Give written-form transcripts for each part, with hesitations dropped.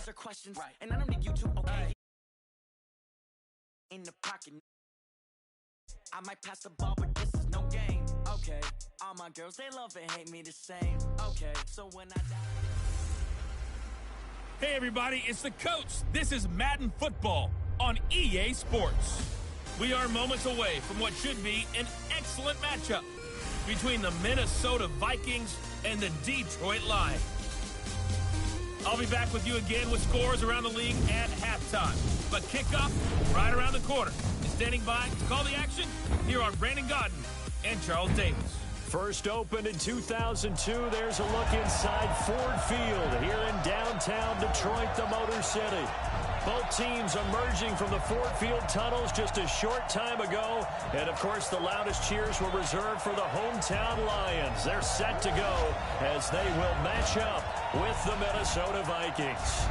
answer questions, right. And I don't need you to, okay. In the pocket, I might pass the ball, but this is no game, okay. All my girls, they love and hate me the same, okay. So when I die... Hey everybody, it's the coach. This is Madden Football on EA Sports. We are moments away from what should be an excellent matchup between the Minnesota Vikings and the Detroit Lions. I'll be back with you again with scores around the league at halftime. But kickoff right around the corner. And standing by to call the action, here are Brandon Godden and Charles Davis. First opened in 2002, there's a look inside Ford Field here in downtown Detroit, the Motor City. Both teams emerging from the Ford Field tunnels just a short time ago. And, of course, the loudest cheers were reserved for the hometown Lions. They're set to go as they will match up with the Minnesota Vikings.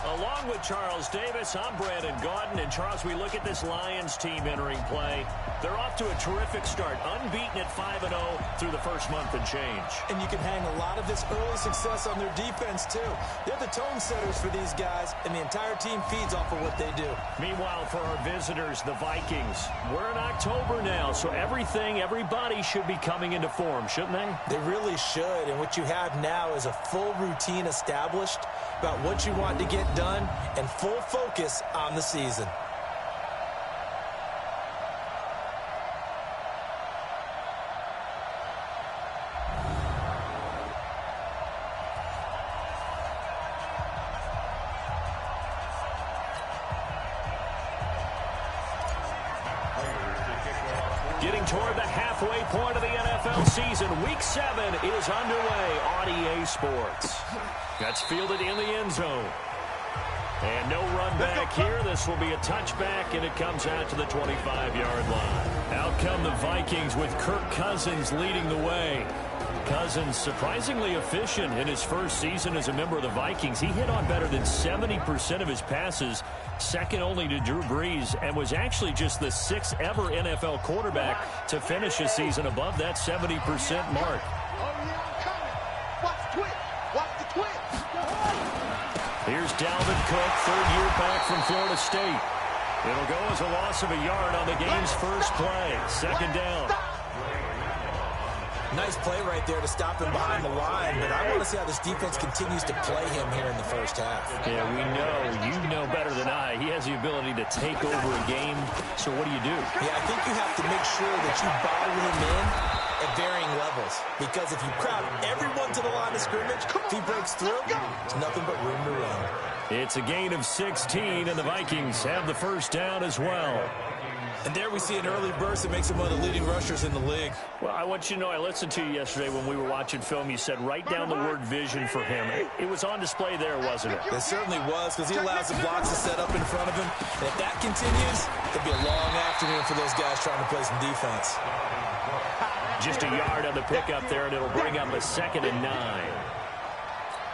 Along with Charles Davis, I'm Brandon Godden. And, Charles, we look at this Lions team entering play. They're off to a terrific start, unbeaten at 5-0 through the first month and change. And you can hang a lot of this early success on their defense, too. They're the tone setters for these guys, and the entire team feeds off of what they do. Meanwhile, for our visitors, the Vikings, we're in October now, so everybody should be coming into form, shouldn't they? They really should, and what you have now is a full routine established about what you want to get done and full focus on the season. Getting toward the halfway point of the NFL season, Week 7 is underway on EA Sports. That's fielded in the end zone. And no run back here. This will be a touchback, and it comes out to the 25-yard line. Out come the Vikings with Kirk Cousins leading the way. Cousins surprisingly efficient in his first season as a member of the Vikings. He hit on better than 70% of his passes, second only to Drew Brees, and was actually just the 6th ever NFL quarterback to finish a season above that 70% mark. Here's Dalvin Cook, third year back from Florida State. It'll go as a loss of a yard on the game's first play. Second down. Nice play right there to stop him behind the line, but I want to see how this defense continues to play him here in the first half. Yeah, you know better than I. He has the ability to take over a game, so what do? Yeah, I think you have to make sure that you bottle him in at varying levels, because if you crowd everyone to the line of scrimmage, if he breaks through, there's nothing but room to run. It's a gain of 16, and the Vikings have the first down as well. And there we see an early burst that makes him one of the leading rushers in the league. Well, I want you to know, I listened to you yesterday when we were watching film. You said write down the word vision for him. It was on display there, wasn't it? It certainly was, because he allows the blocks to set up in front of him. And if that continues, it'll be a long afternoon for those guys trying to play some defense. Just a yard on the pickup there, and it'll bring up a 2nd and 9.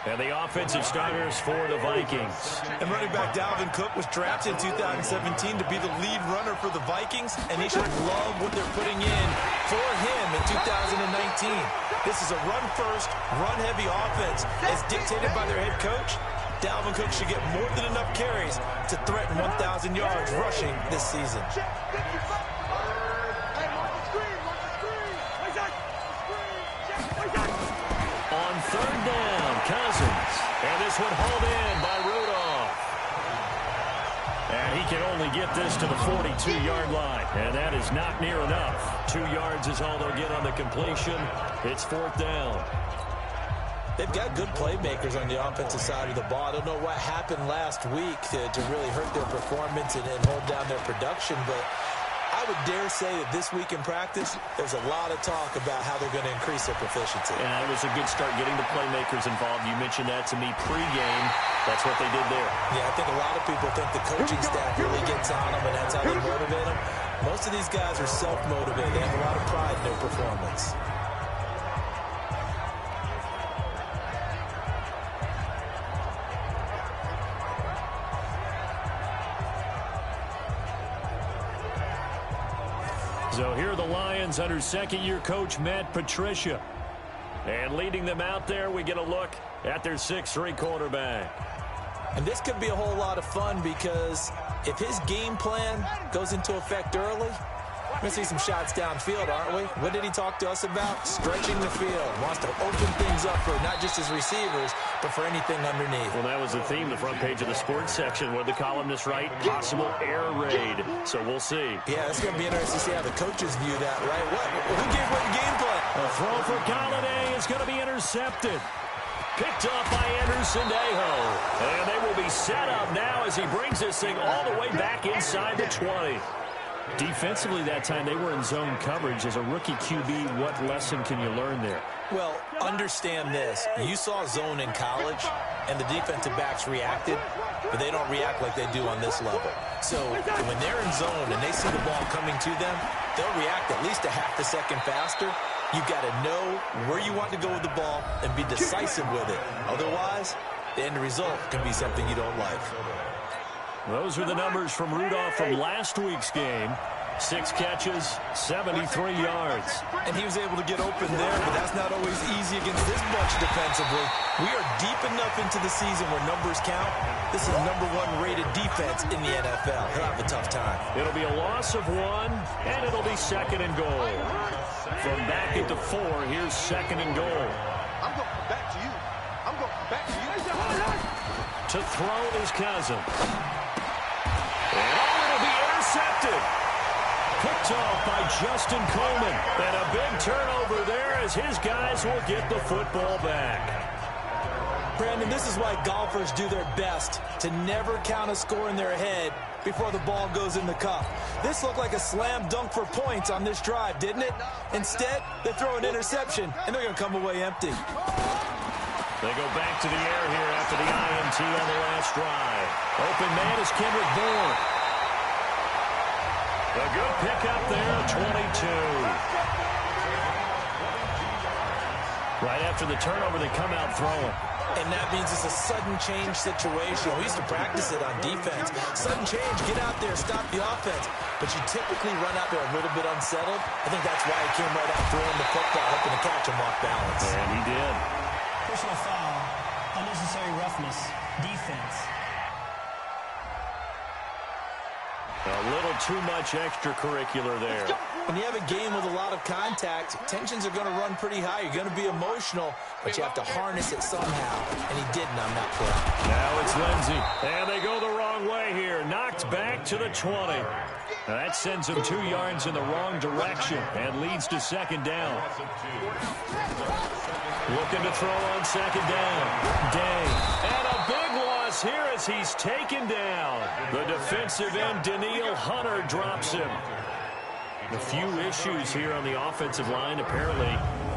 And the offensive starters for the Vikings. And running back Dalvin Cook was drafted in 2017 to be the lead runner for the Vikings, and he should love what they're putting in for him in 2019. This is a run-first, run-heavy offense as dictated by their head coach. Dalvin Cook should get more than enough carries to threaten 1,000 yards rushing this season. On third down, Cousins. And this one hauled in by Rudolph. And he can only get this to the 42-yard line. And that is not near enough. 2 yards is all they'll get on the completion. It's 4th down. They've got good playmakers on the offensive side of the ball. I don't know what happened last week to really hurt their performance and hold down their production, but I would dare say that this week in practice, there's a lot of talk about how they're going to increase their proficiency. Yeah, it was a good start getting the playmakers involved. You mentioned that to me pregame. That's what they did there. Yeah, I think a lot of people think the coaching staff really gets on them, and that's how they motivate them. Most of these guys are self-motivated. They have a lot of pride in their performance. So here are the Lions under second-year coach Matt Patricia. And leading them out there, we get a look at their 6'3" quarterback. And this could be a whole lot of fun because if his game plan goes into effect early, we're going to see some shots downfield, aren't we? What did he talk to us about? Stretching the field. Wants to open things up for not just his receivers, but for anything underneath. Well, that was the theme, the front page of the sports section, where the columnists write possible air raid. So we'll see. Yeah, it's going to be interesting to see how the coaches view that, right? Who gave away the game plan? A throw for Galladay is going to be intercepted. Picked off by Anderson-Dejo. And they will be set up now as he brings this thing all the way back inside the 20. Defensively that time, they were in zone coverage. As a rookie QB, what lesson can you learn there? Well, understand this. You saw zone in college, and the defensive backs reacted, but they don't react like they do on this level. So when they're in zone and they see the ball coming to them, they'll react at least a half a second faster. You've got to know where you want to go with the ball and be decisive with it. Otherwise, the end result can be something you don't like. Those are the numbers from Rudolph from last week's game. 6 catches, 73 yards. And he was able to get open there, but that's not always easy against this bunch defensively. We are deep enough into the season where numbers count. This is #1 rated defense in the NFL. He'll have a tough time. It'll be a loss of 1, and it'll be 2nd and goal. From back at the 4, here's 2nd and goal. I'm going back to you. I'm going back to you. To throw is Cousins. And it'll be intercepted. Picked off by Justin Coleman. And a big turnover there as his guys will get the football back. Brandon, this is why golfers do their best to never count a score in their head before the ball goes in the cup. This looked like a slam dunk for points on this drive, didn't it? Instead, they throw an interception, and they're going to come away empty. They go back to the air here after the INT on the last drive. Open man is Kendrick Bourne. A good pickup there, 22. Right after the turnover, they come out throwing. And that means it's a sudden change situation. We used to practice it on defense. Sudden change, get out there, stop the offense. But you typically run out there a little bit unsettled. I think that's why he came right out throwing the football, hoping to catch him off balance. And he did. Personal foul, unnecessary roughness, defense. A little too much extracurricular there. When you have a game with a lot of contact, tensions are going to run pretty high. You're going to be emotional, but you have to harness it somehow. And he didn't on that play. Now it's Lindsey. And they go the wrong way here. Knocked back to the 20. Now that sends him 2 yards in the wrong direction and leads to 2nd down. Looking to throw on 2nd down. Day. And a big loss here as he's taken down. The defensive end, Daniil Hunter, drops him. A few issues here on the offensive line. Apparently,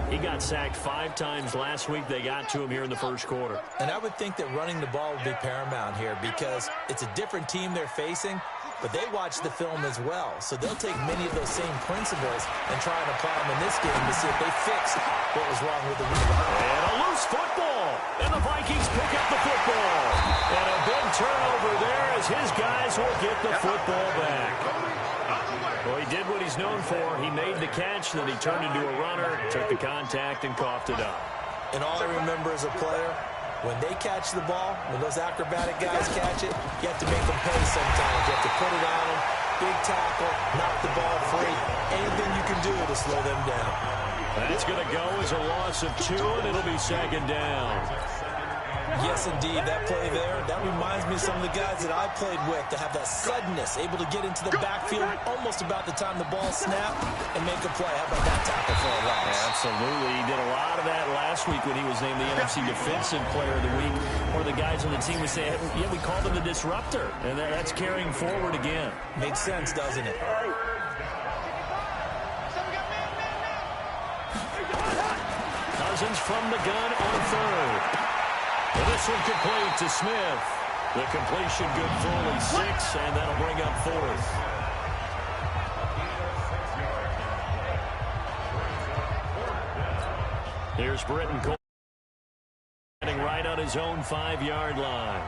he got sacked 5 times last week. They got to him here in the first quarter. And I would think that running the ball would be paramount here because it's a different team they're facing, but they watch the film as well. So they'll take many of those same principles and try and apply them in this game to see if they fix what was wrong with the run. And a loose football. And the Vikings pick up the football. And a big turnover there as his guys will get the football back. Well, he did what he's known for. He made the catch, then he turned into a runner, took the contact, and coughed it up. And all I remember as a player, when they catch the ball, when those acrobatic guys catch it, you have to make them pay sometimes. You have to put it on them, big tackle, knock the ball free. Anything you can do to slow them down. That's going to go as a loss of 2, and it'll be 2nd down. Yes, indeed. That play there, that reminds me of some of the guys that I played with to have that suddenness, able to get into the backfield almost about the time the ball snapped and make a play. How about that tackle for a loss? Absolutely. He did a lot of that last week when he was named the NFC Defensive Player of the Week. One of the guys on the team would say, yeah, we called him the disruptor. And that's carrying forward again. Makes sense, doesn't it? Cousins from the gun on 3rd. And this one complete to Smith. The completion good for only 6, and that'll bring up 4th. Here's Britton Cole standing right on his own 5-yard line.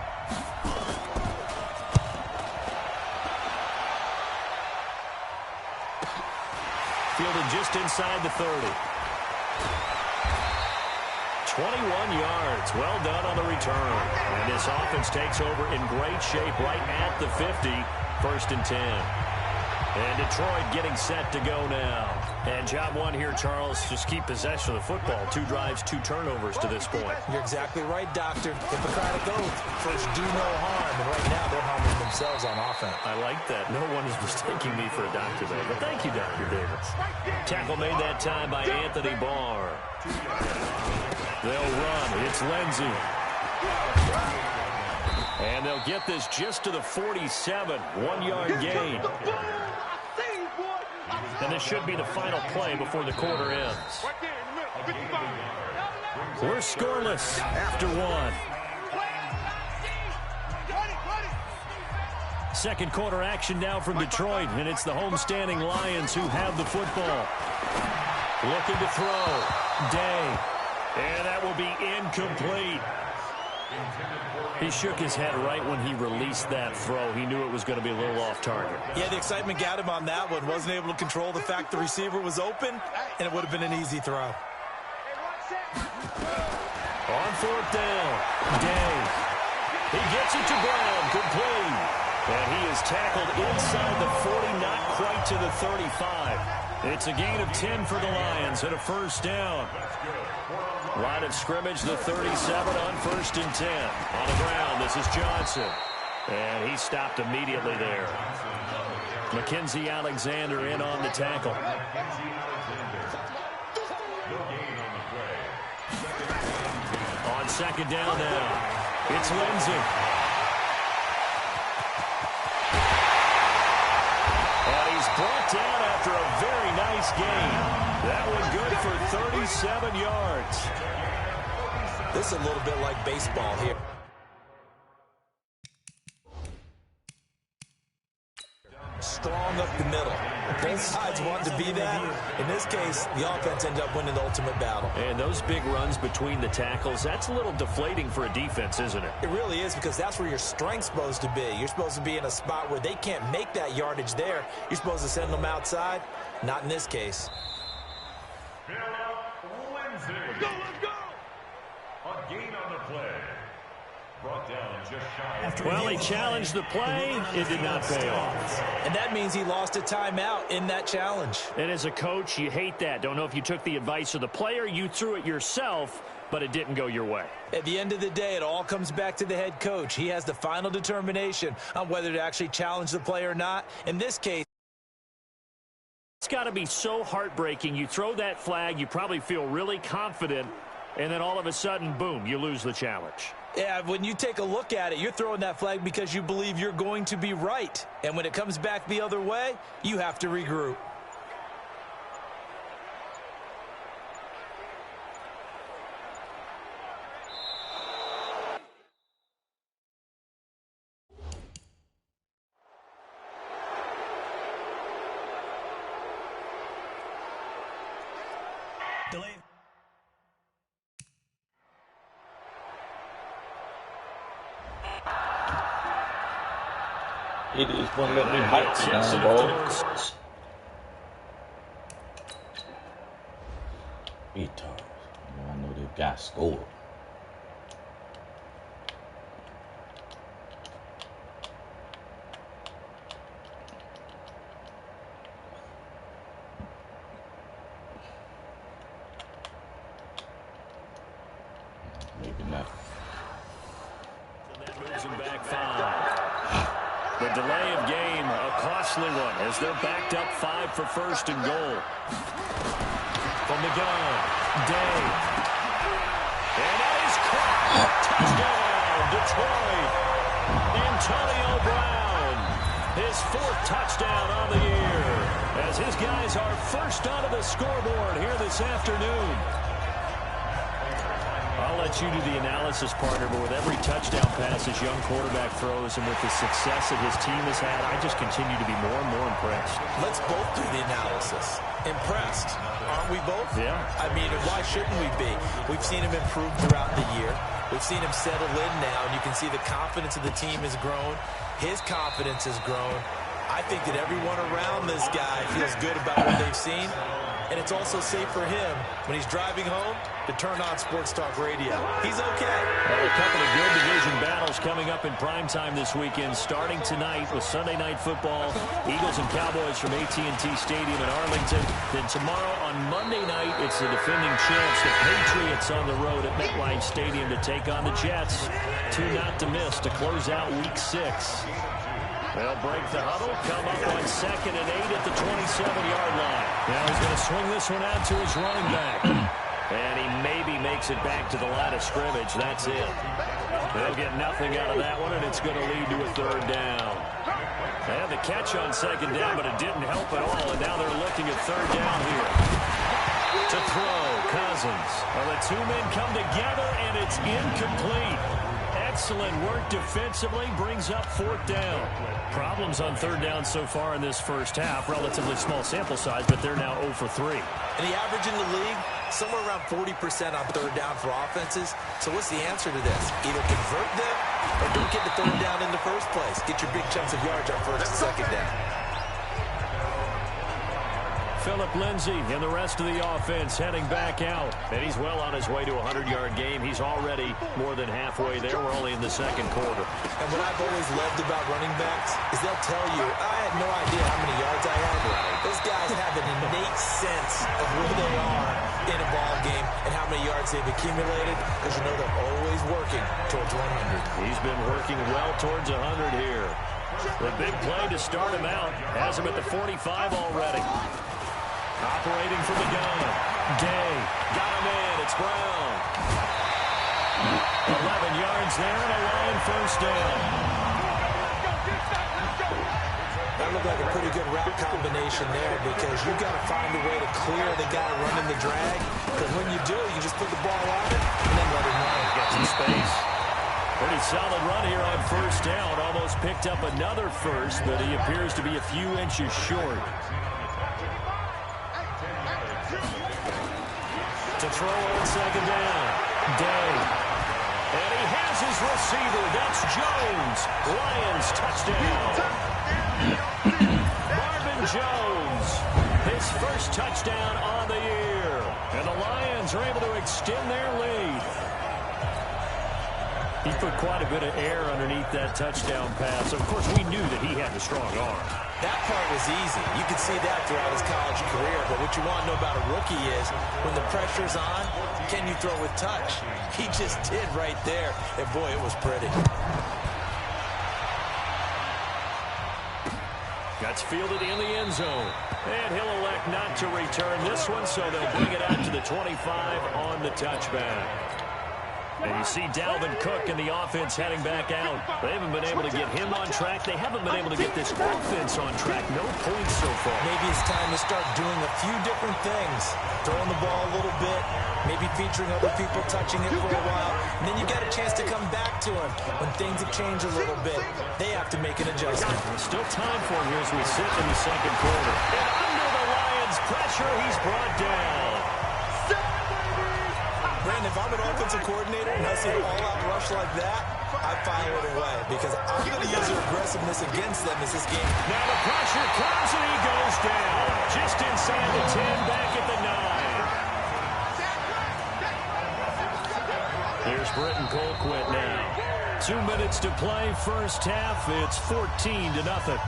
Fielded just inside the 30. 21 yards. Well done on the return. And this offense takes over in great shape right at the 50. 1st and 10. And Detroit getting set to go now. And job one here, Charles, just keep possession of the football. 2 drives, 2 turnovers to this point. You're exactly right, Doctor. Hippocratic oath. First, do no harm. And right now, they're harming themselves on offense. I like that. No one is mistaking me for a doctor there. But thank you, Dr. Davis. Tackle made that time by Anthony Barr. They'll run. It's Lindsey. And they'll get this just to the 47. 1-yard gain. And this should be the final play before the quarter ends. We're scoreless after 1. Second quarter action now from Detroit, and it's the homestanding Lions who have the football. Looking to throw. Day. And that will be incomplete. He shook his head right when he released that throw. He knew it was going to be a little off target. Yeah, the excitement got him on that one. Wasn't able to control the fact the receiver was open, and it would have been an easy throw. On 4th down, Day. He gets it to Brown, complete. And he is tackled inside the 40, not quite to the 35. It's a gain of 10 for the Lions and a 1st down. Line of scrimmage, the 37 on 1st and 10. On the ground, this is Johnson. And he stopped immediately there. Mackenzie Alexander in on the tackle. On 2nd down now, it's Lindsey. And he's brought down after a very nice game. That one good for 37 yards. This is a little bit like baseball here. Strong up the middle. Both sides want to be that. In this case, the offense ended up winning the ultimate battle. And those big runs between the tackles, that's a little deflating for a defense, isn't it? It really is, because that's where your strength's supposed to be. You're supposed to be in a spot where they can't make that yardage there. You're supposed to send them outside. Not in this case. Let's go! A gain on the play. Brought down just shy. Well, he challenged the play. It did not pay off. And that means he lost a timeout in that challenge. And as a coach, you hate that. Don't know if you took the advice of the player, you threw it yourself, but it didn't go your way. At the end of the day, it all comes back to the head coach. He has the final determination on whether to actually challenge the play or not. In this case, it's got to be so heartbreaking. You throw that flag, you probably feel really confident, and then all of a sudden, boom, you lose the challenge. Yeah, when you take a look at it, you're throwing that flag because you believe you're going to be right. And when it comes back the other way, you have to regroup. He just won't let me hike down, bro. Retard. I know the guy scored. Maybe not. That moves him back 5. The delay of game, a costly one, as they're backed up 5 for 1st and goal. From the gun, Day. And that is caught. Touchdown, Detroit. Antonio Brown, his 4th touchdown on the year, as his guys are first onto the scoreboard here this afternoon. I'll let you do the analysis, partner, but with every touchdown pass his young quarterback throws and with the success that his team has had, I just continue to be more and more impressed. Let's both do the analysis. Impressed. Aren't we both? Yeah. I mean, why shouldn't we be? We've seen him improve throughout the year. We've seen him settle in now, and you can see the confidence of the team has grown. His confidence has grown. I think that everyone around this guy feels good about what they've seen. and it's also safe for him when he's driving home to turn on Sports Talk Radio. He's okay. Well, a couple of good division battles coming up in primetime this weekend, starting tonight with Sunday Night Football, Eagles and Cowboys from AT&T Stadium in Arlington. Then tomorrow on Monday night, it's the defending champs, the Patriots, on the road at MetLife Stadium to take on the Jets. Two not to miss to close out Week 6. They'll break the huddle, come up on 2nd and 8 at the 27-yard line. Now he's going to swing this one out to his running back. And he maybe makes it back to the line of scrimmage. That's it. They'll get nothing out of that one, and it's going to lead to a 3rd down. They had the catch on 2nd down, but it didn't help at all, and now they're looking at 3rd down here. To throw, Cousins. Well, the two men come together, and it's incomplete. Excellent work defensively, brings up 4th down. Problems on 3rd down so far in this first half. Relatively small sample size, but they're now 0 for 3. And the average in the league, somewhere around 40% on 3rd down for offenses. So what's the answer to this? Either convert them or don't get the 3rd down in the first place. Get your big chunks of yards on 1st and 2nd down. Phillip Lindsay and the rest of the offense heading back out. And he's well on his way to a 100-yard game. He's already more than halfway there. We're only in the 2nd quarter. And what I've always loved about running backs is they'll tell you, I had no idea how many yards I had. Those guys have an innate sense of where they are in a ball game and how many yards they've accumulated, because you know they're always working towards 100. He's been working well towards 100 here. The big play to start him out has him at the 45 already. Operating from the gun. Day. Got him in. It's Brown. 11 yards there and a Lion 1st down. That looked like a pretty good route combination there, because you've got to find a way to clear the guy running the drag. Because when you do, you just put the ball on it and then let him run. Got some space. Pretty solid run here on 1st down. Almost picked up another first, but he appears to be a few inches short. To throw on 2nd down. Day. And he has his receiver. That's Jones. Lions touchdown. Marvin Jones. His first touchdown on the year. And the Lions are able to extend their lead. He put quite a bit of air underneath that touchdown pass. Of course, we knew that he had a strong arm. That part was easy. You could see that throughout his college career. But what you want to know about a rookie is when the pressure's on, can you throw with touch? He just did right there. And, boy, it was pretty. Gets fielded in the end zone. And he'll elect not to return this one, so they'll bring it out to the 25 on the touchback. And you see Dalvin Cook and the offense heading back out. They haven't been able to get him on track. They haven't been able to get this offense on track. No points so far. Maybe it's time to start doing a few different things. Throwing the ball a little bit, maybe featuring other people touching it for a while. And then you got a chance to come back to him when things have changed a little bit. They have to make an adjustment. There's still time for him here as we sit in the 2nd quarter. And under the Lions' pressure, he's brought down. Brandon, if I'm an offensive coordinator and I see an all-out rush like that, I file it away, because I'm going to use their aggressiveness against them as this game. Now the pressure comes and he goes down. Just inside the 10, back at the 9. Here's Britton Colquitt now. 2 minutes to play, first half. It's 14-0.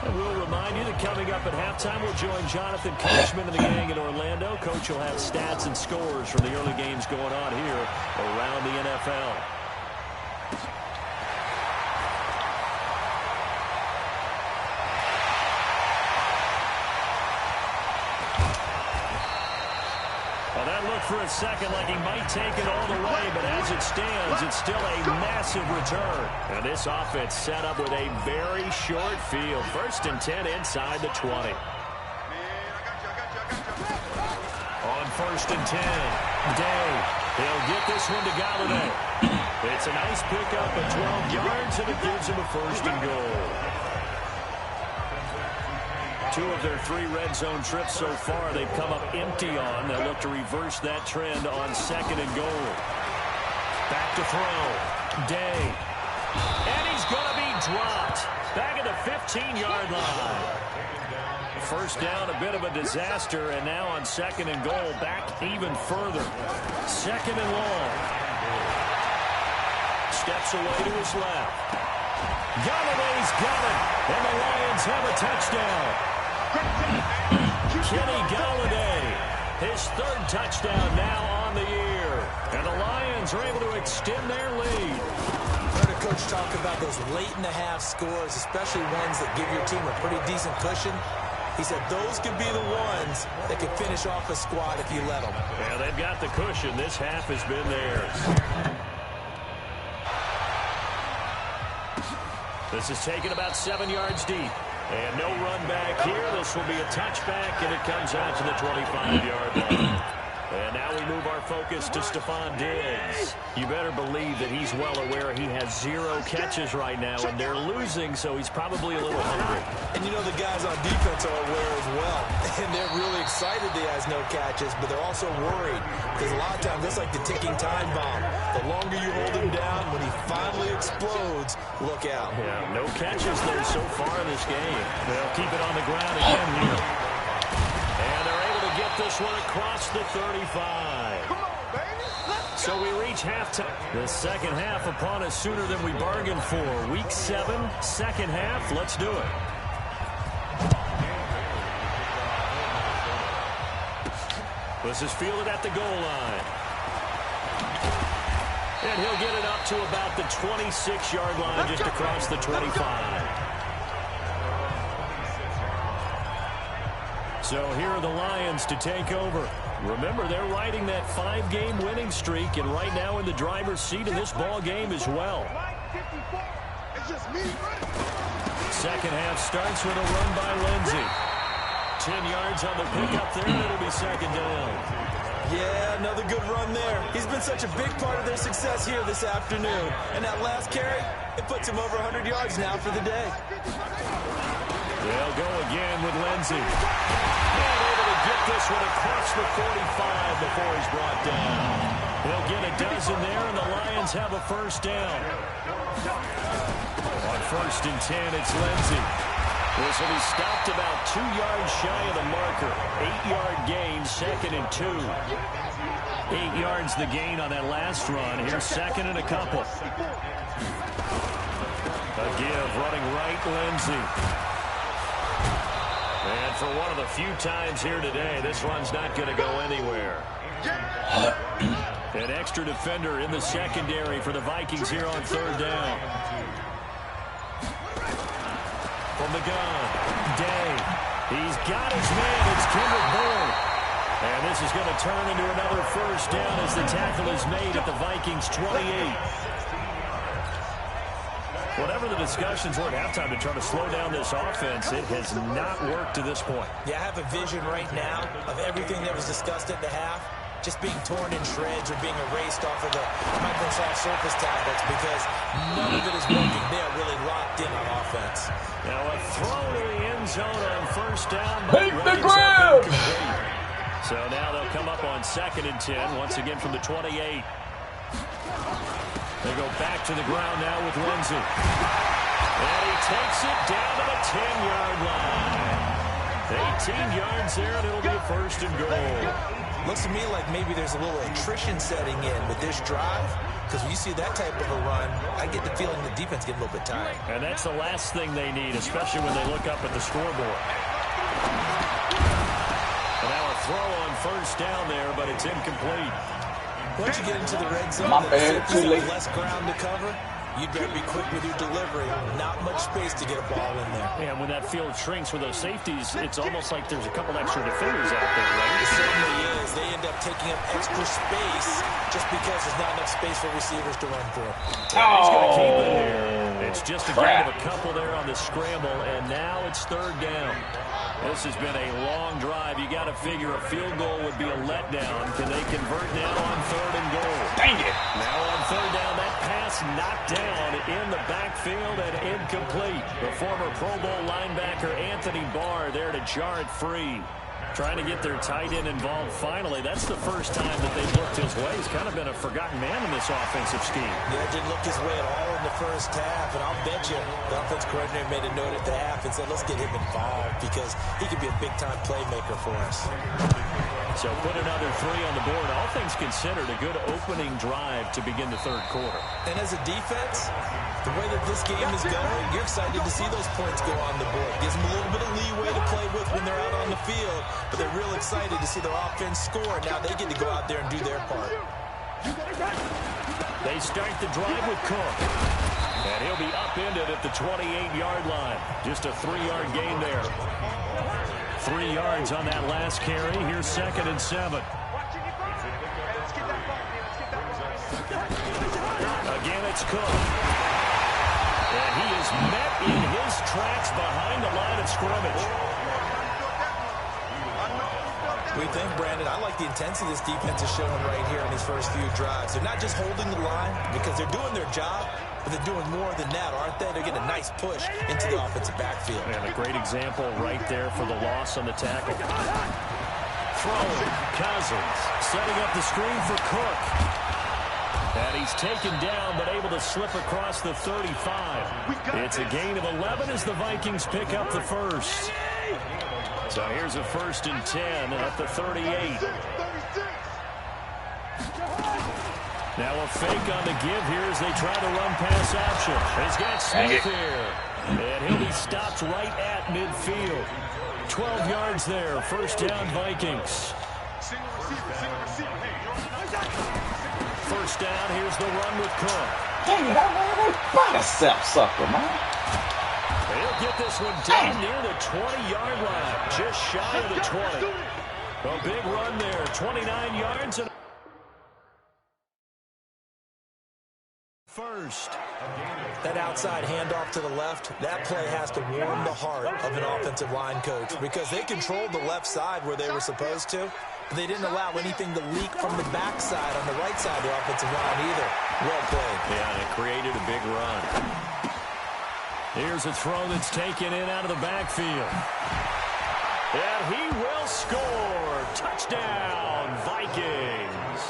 And we'll remind you that coming up at halftime, we'll join Jonathan Coachman and the gang in Orlando. Coach will have stats and scores from the early games going on here around the NFL. Well, that looked for a second like he might take it all the way, but as it stands, it's still a massive return. And this offense set up with a very short field. 1st and 10 inside the 20. On 1st and 10, Day. He'll get this one to Galladay. It's a nice pickup of 12 yards, and it gives him a 1st and goal. 2 of their 3 red zone trips so far they've come up empty on. They'll look to reverse that trend on 2nd and goal. Back to throw. Day. And he's going to be dropped. Back at the 15-yard line. first down, a bit of a disaster, and now on second and goal, back even further. Second and long. Steps away to his left. Galladay's got it, and the Lions have a touchdown. Kenny Galladay, his third touchdown now on the year. And the Lions are able to extend their lead. Heard a coach talk about those late-in-the-half scores, especially ones that give your team a pretty decent cushion. He said those could be the ones that could finish off a squad if you let them. Yeah, they've got the cushion. This half has been theirs. This is taken about 7 yards deep. And no run back here. This will be a touchback, and it comes out to the 25-yard line. And now we move our focus to Stephon Diggs. You better believe that he's well aware he has 0 catches right now, and they're losing, so he's probably a little hungry. And you know the guys on defense are aware as well. And they're really excited that he has no catches, but they're also worried. Because a lot of times, that's like the ticking time bomb. The longer you hold him down, when he finally explodes, look out. Yeah, no catches there so far in this game. They'll keep it on the ground again here. And they're able to get this one across the 35. Come on, baby. So we reach halftime. The second half upon us sooner than we bargained for. Week 7, second half. Let's do it. This is fielded at the goal line. And he'll get it up to about the 26-yard line, just across the 25. So here are the Lions to take over. Remember, they're riding that 5-game winning streak, and right now in the driver's seat in this ball game as well. It's just me. Second half starts with a run by Lindsey. 10 yards on the pickup there, and it'll be second down. Yeah, another good run there. He's been such a big part of their success here this afternoon. And that last carry, it puts him over 100 yards now for the day. They'll go again with Lindsey. And able to get this one across the 45 before he's brought down. They'll get a dozen there, and the Lions have a first down. On first and 10, it's Lindsey. This will be stopped about 2 yards shy of the marker. 8-yard gain, second and 2. 8 yards the gain on that last run. Here's second and a couple. A give, running right, Lindsey. And for one of the few times here today, this run's not going to go anywhere. An extra defender in the secondary for the Vikings here on third down. From the gun, Day. He's got his man. It's Kendrick Bourne. And this is going to turn into another first down as the tackle is made at the Vikings' 28. Whatever the discussions were at halftime to try to slow down this offense, it has not worked to this point. Yeah, I have a vision right now of everything that was discussed at the half just being torn in shreds or being erased off of the Microsoft Surface tablets because none of it is working. They are really locked in on offense. Now a throw to the end zone on first down. Take the grab! So now they'll come up on second and 10, once again from the 28. They go back to the ground now with Lindsey. And he takes it down to the 10-yard line. 18 yards there, and it'll be a first and goal. Looks to me like maybe there's a little attrition setting in with this drive. Because when you see that type of a run, I get the feeling the defense get a little bit tired. And that's the last thing they need, especially when they look up at the scoreboard. And now a throw on first down there, but it's incomplete. Once you get into the red zone, less ground to cover, you'd better be quick with your delivery. Not much space to get a ball in there. And when that field shrinks with those safeties, it's almost like there's a couple extra defenders out there, right? It certainly is. They end up taking up extra space just because there's not enough space for receivers to run through. He's going to keep it here. It's just a gain of a couple there on the scramble, and now it's third down. This has been a long drive. You got to figure a field goal would be a letdown. Can they convert now on third and goal? Dang it. Now on third down, that pass knocked down in the backfield and incomplete. The former Pro Bowl linebacker Anthony Barr there to jar it free. Trying to get their tight end involved finally. That's the first time that they've looked his way. He's kind of been a forgotten man in this offensive scheme. Yeah, didn't look his way at all in the first half. And I'll bet you the offense coordinator made a note at the half and said, let's get him involved because he could be a big-time playmaker for us. So put another 3 on the board. All things considered, a good opening drive to begin the third quarter. And as a defense, the way that this game is going, you're excited to see those points go on the board. Gives them a little bit of leeway to play with when they're out on the field, but they're real excited to see their offense score. Now they get to go out there and do their part. They start the drive with Cook. And he'll be upended at the 28-yard line. Just a 3-yard gain there. 3 yards on that last carry. Here's 2nd and 7. Again, it's Cook. And he is met in his tracks behind the line of scrimmage. We think, Brandon, I like the intensity this defense is showing right here in these first few drives. They're not just holding the line because they're doing their job, but they're doing more than that, aren't they? They're getting a nice push into the offensive backfield. And a great example right there for the loss on the tackle. Throwing, Cousins, setting up the screen for Cook. And he's taken down, but able to slip across the 35. It's a gain of 11 as the Vikings pick up the first. So here's a 1st and 10 at the 38. Now a fake on the give here as they try to run pass option. He's got Smith here. And he'll be stopped right at midfield. 12 yards there. 1st down, Vikings. 1st down, here's the run with Cook. Dang it, I sucker, man. He'll get this one down near the 20-yard line. Just shy of the 20. A big run there. 29 yards. And first. That outside handoff to the left, that play has to warm the heart of an offensive line coach because they controlled the left side where they were supposed to, but they didn't allow anything to leak from the backside on the right side of the offensive line either. Well played. Yeah, and it created a big run. Here's a throw that's taken in out of the backfield. And he will score. Touchdown, Vikings.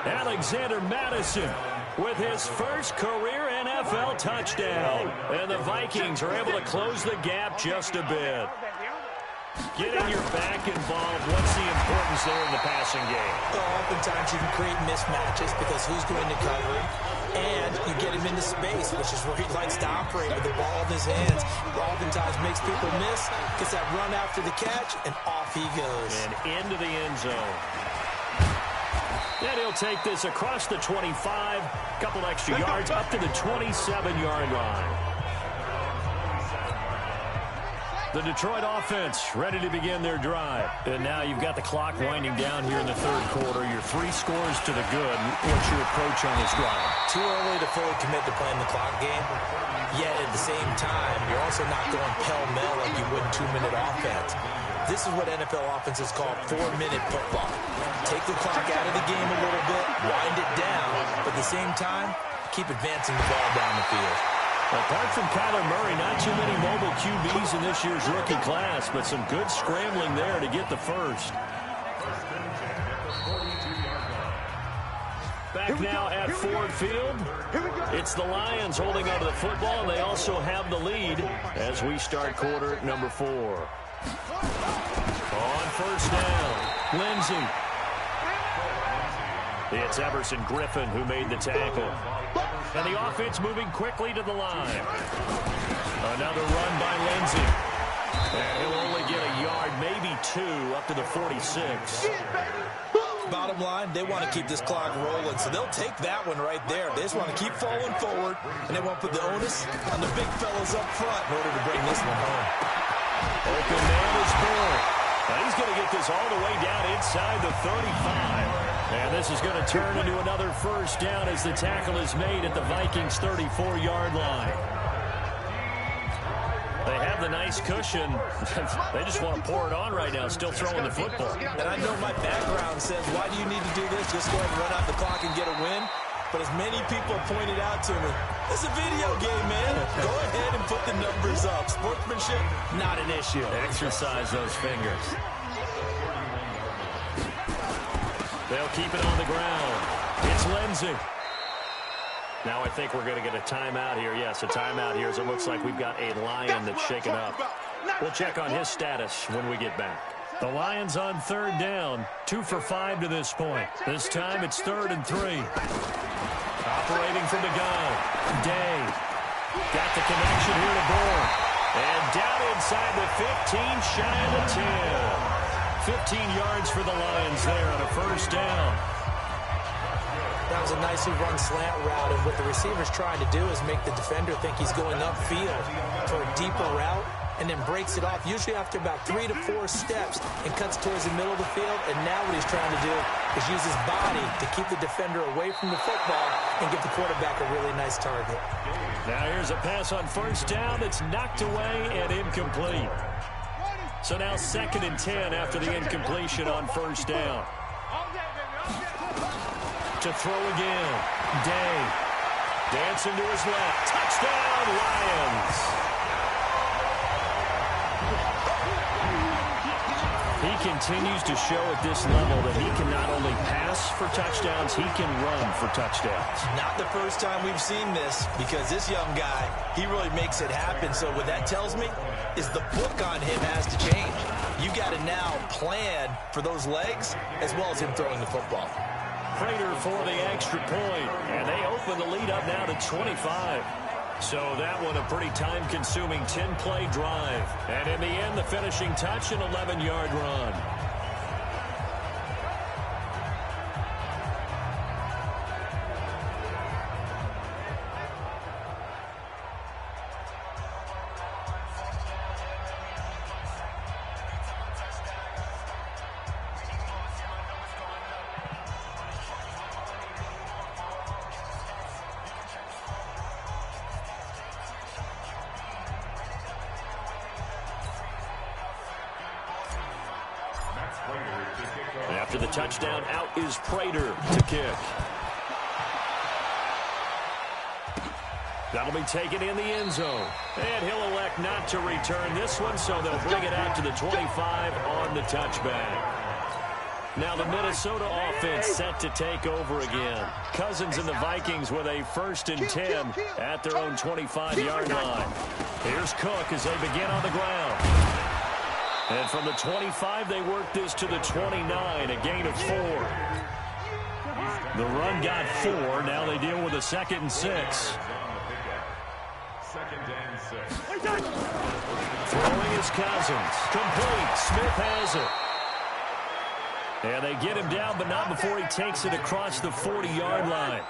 Alexander Madison with his first career NFL touchdown. And the Vikings are able to close the gap just a bit. Getting your back involved, what's the importance there in the passing game? Well, oftentimes you can create mismatches because who's going to cover him? And you get him into space, which is where he likes to operate with the ball in his hands. Oftentimes makes people miss, gets that run after the catch, and off he goes. And into the end zone. And he'll take this across the 25, a couple extra yards, up to the 27-yard line. The Detroit offense ready to begin their drive. And now you've got the clock winding down here in the third quarter. Your 3 scores to the good. What's your approach on this drive? Too early to fully commit to playing the clock game. Yet at the same time, you're also not going pell-mell like you would in 2-minute offense. This is what NFL offenses call 4-minute football. Take the clock out of the game a little bit, wind it down, but at the same time, keep advancing the ball down the field. Apart from Kyler Murray, not too many mobile QBs in this year's rookie class, but some good scrambling there to get the first. Back now at Ford Field. It's the Lions holding onto the football, and they also have the lead as we start quarter number 4. On 1st down, Lindsey. It's Everson Griffin who made the tackle. And the offense moving quickly to the line. Another run by Lindsey. And he'll only get a yard, maybe 2, up to the 46. Bottom line, they want to keep this clock rolling, so they'll take that one right there. They just want to keep falling forward, and they want to put the onus on the big fellas up front in order to bring this one home. Open man is Bull. Now he's going to get this all the way down inside the 35. And this is going to turn into another 1st down as the tackle is made at the Vikings' 34-yard line. They have the nice cushion. They just want to pour it on right now, still throwing the football. And I know my background says, why do you need to do this? Just go ahead and run out the clock and get a win. But as many people pointed out to me, it's a video game, man. Go ahead and put the numbers up. Sportsmanship, not an issue. Exercise those fingers. They'll keep it on the ground. It's Lindsay. Now I think we're going to get a timeout here. Yes, a timeout here as it looks like we've got a Lion that's shaken up. We'll check on his status when we get back. The Lions on third down, 2 for 5 to this point. This time it's 3rd and 3. Operating from the gun, Day. Got the connection here to Bourne. And down inside the 15, shy of the 10. 15 yards for the Lions there on a first down. That was a nicely run slant route, and what the receiver's trying to do is make the defender think he's going upfield for a deeper route, and then breaks it off, usually after about 3 to 4 steps, and cuts towards the middle of the field. And now what he's trying to do is use his body to keep the defender away from the football and get the quarterback a really nice target. Now here's a pass on first down that's knocked away and incomplete. So now 2nd and 10 after the incompletion on first down. To throw again, Day. Dancing to his left. Touchdown, Lions. He continues to show at this level that he can not only pass for touchdowns, he can run for touchdowns. Not the first time we've seen this, because this young guy, he really makes it happen. So what that tells me is the book on him has to change. You got to now plan for those legs as well as him throwing the football. Prater for the extra point, and they open the lead up now to 25. So that one a pretty time-consuming 10-play drive. And in the end, the finishing touch, an 11-yard run. After the touchdown, out is Prater to kick. That'll be taken in the end zone. And he'll elect not to return this one, so they'll bring it out to the 25 on the touchback. Now the Minnesota offense set to take over again. Cousins and the Vikings with a 1st and 10 at their own 25-yard line. Here's Cook as they begin on the ground. And from the 25, they work this to the 29, a gain of 4. The run got 4. Now they deal with a 2nd and 6. 2nd and 6. Throwing is Cousins. Complete. Smith has it. And they get him down, but not before he takes it across the 40-yard line. A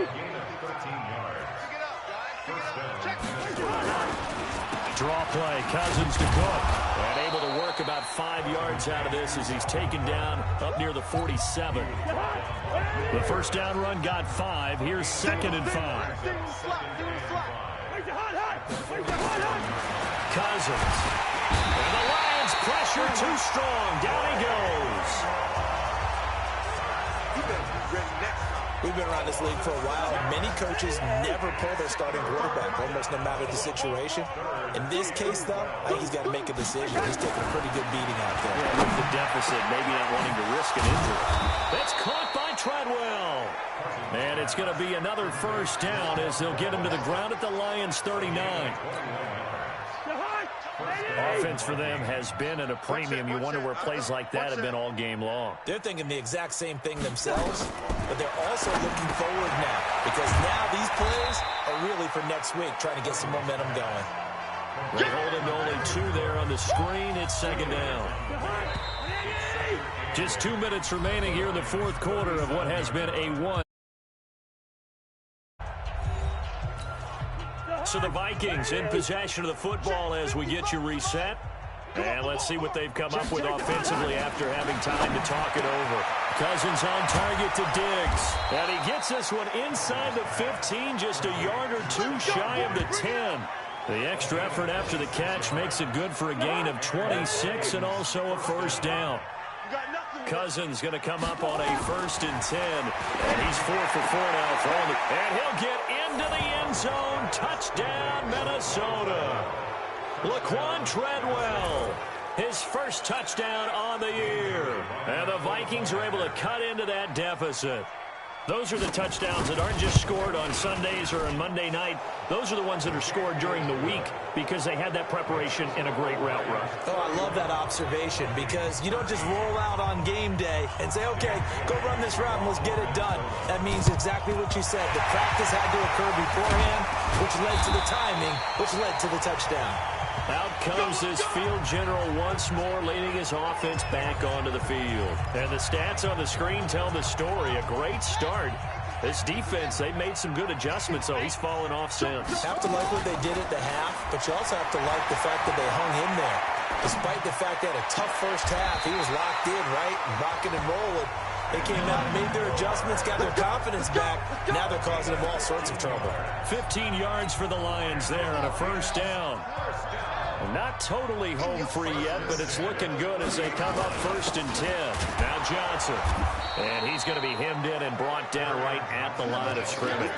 gain of 13 yards. First down. Draw play. Cousins to Cook. And able to work about 5 yards out of this as he's taken down up near the 47. The first down run got 5. Here's 2nd and 5. Cousins. And the Lions pressure too strong. Down he goes. We've been around this league for a while, and many coaches never pull their starting quarterback, almost no matter the situation. In this case, though, I think he's got to make a decision. He's taking a pretty good beating out there. Yeah, with the deficit, maybe not wanting to risk an injury. It's caught by Treadwell. And it's going to be another first down as they'll get him to the ground at the Lions' 39. Offense for them has been at a premium. You wonder where plays like that have been all game long. They're thinking the exact same thing themselves, but they're also looking forward now, because now these plays are really for next week, trying to get some momentum going. They hold him to only 2 there on the screen. It's 2nd down. Just 2 minutes remaining here in the 4th quarter of what has been a 1. So the Vikings in possession of the football as we get you reset. And let's see what they've come up with offensively after having time to talk it over. Cousins on target to Diggs. And he gets this one inside the 15, just a yard or 2 shy of the 10. The extra effort after the catch makes it good for a gain of 26 and also a first down. Cousins going to come up on a 1st and 10. And he's 4 for 4 now throwing it. And he'll get into the end zone. Touchdown, Minnesota. Laquan Treadwell. his first touchdown on the year. And the Vikings are able to cut into that deficit. Those are the touchdowns that aren't just scored on Sundays or on Monday night. Those are the ones that are scored during the week because they had that preparation in a great route run. Oh, I love that observation because you don't just roll out on game day and say, okay, go run this route and let's get it done. That means exactly what you said. The practice had to occur beforehand, which led to the timing, which led to the touchdown. Out comes this field general once more, leading his offense back onto the field. And the stats on the screen tell the story. A great start. This defense, they made some good adjustments, so he's fallen off since. You have to like what they did at the half, but you also have to like the fact that they hung in there. Despite the fact they had a tough first half, he was locked in, right, rocking and rolling. They came out and made their adjustments, got their confidence back. Now they're causing them all sorts of trouble. 15 yards for the Lions there on a first down. Not totally home free yet, but it's looking good as they come up 1st and 10. Now Johnson. And he's going to be hemmed in and brought down right at the line of scrimmage.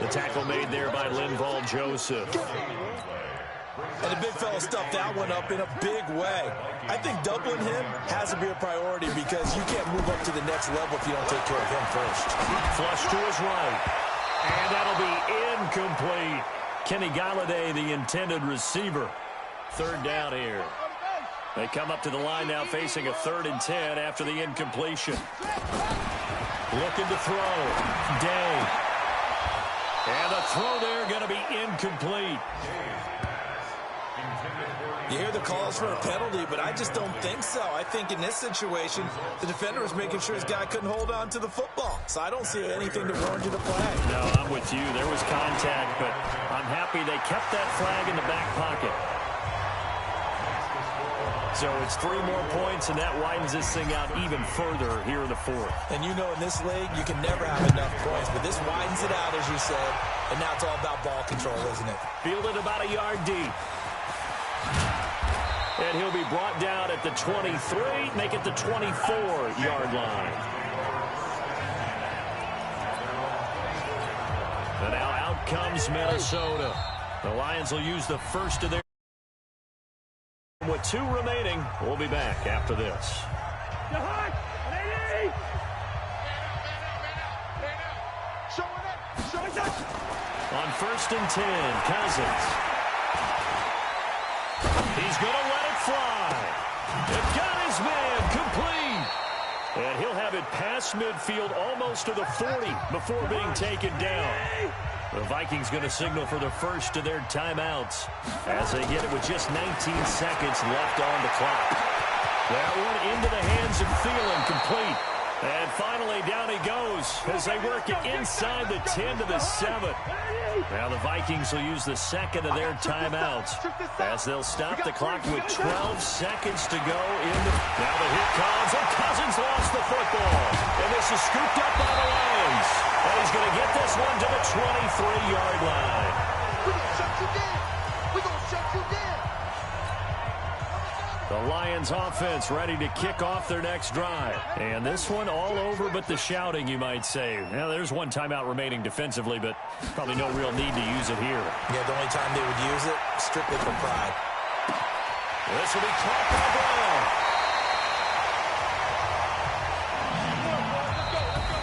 The tackle made there by Linval Joseph. And the big fella stuffed that one up in a big way. I think doubling him has to be a priority because you can't move up to the next level if you don't take care of him first. Flush to his right. And that'll be incomplete. Kenny Galladay, the intended receiver. 3rd down here. They come up to the line now facing a 3rd and 10 after the incompletion. Looking to throw. Day. And the throw there going to be incomplete. You hear the calls for a penalty, but I just don't think so. I think in this situation, the defender was making sure his guy couldn't hold on to the football. So I don't see anything to warrant you the flag. No, I'm with you. There was contact, but I'm happy they kept that flag in the back pocket. So it's 3 more points, and that widens this thing out even further here in the 4th. And you know in this league, you can never have enough points, but this widens it out, as you said, and now it's all about ball control, isn't it? Fielded about a yard deep. And he'll be brought down at the 23, make it the 24-yard line. And now out comes Minnesota. The Lions will use the first of their. With 2 remaining, we'll be back after this. On 1st and 10, Cousins. He's going to let it fly. It got his man complete. And he'll have it past midfield almost to the 40 before being taken down. The Vikings going to signal for the first of their timeouts as they get it with just 19 seconds left on the clock. That one into the hands of Thielen, complete. And finally, down he goes as they work it inside the 10 to the 7. Now the Vikings will use the second of their timeouts as they'll stop the clock with 12 seconds to go. Now the hit comes, and Cousins lost the football. And this is scooped up by the Lions. And he's going to get this one to the 23-yard line. We're going to shut you down. We're going to shut you down. The Lions offense ready to kick off their next drive. And this one all over but the shouting, you might say. Now, there's 1 timeout remaining defensively, but probably no real need to use it here. Yeah, the only time they would use it, strictly for pride. This will be caught by Brown.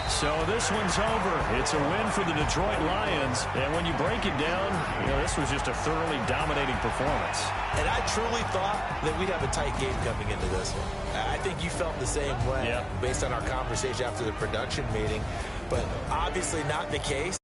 So this one's over. It's a win for the Detroit Lions. And when you break it down, this was just a thoroughly dominating performance. And I truly thought that we'd have a tight game coming into this one. I think you felt the same way based on our conversation after the production meeting. But obviously not the case.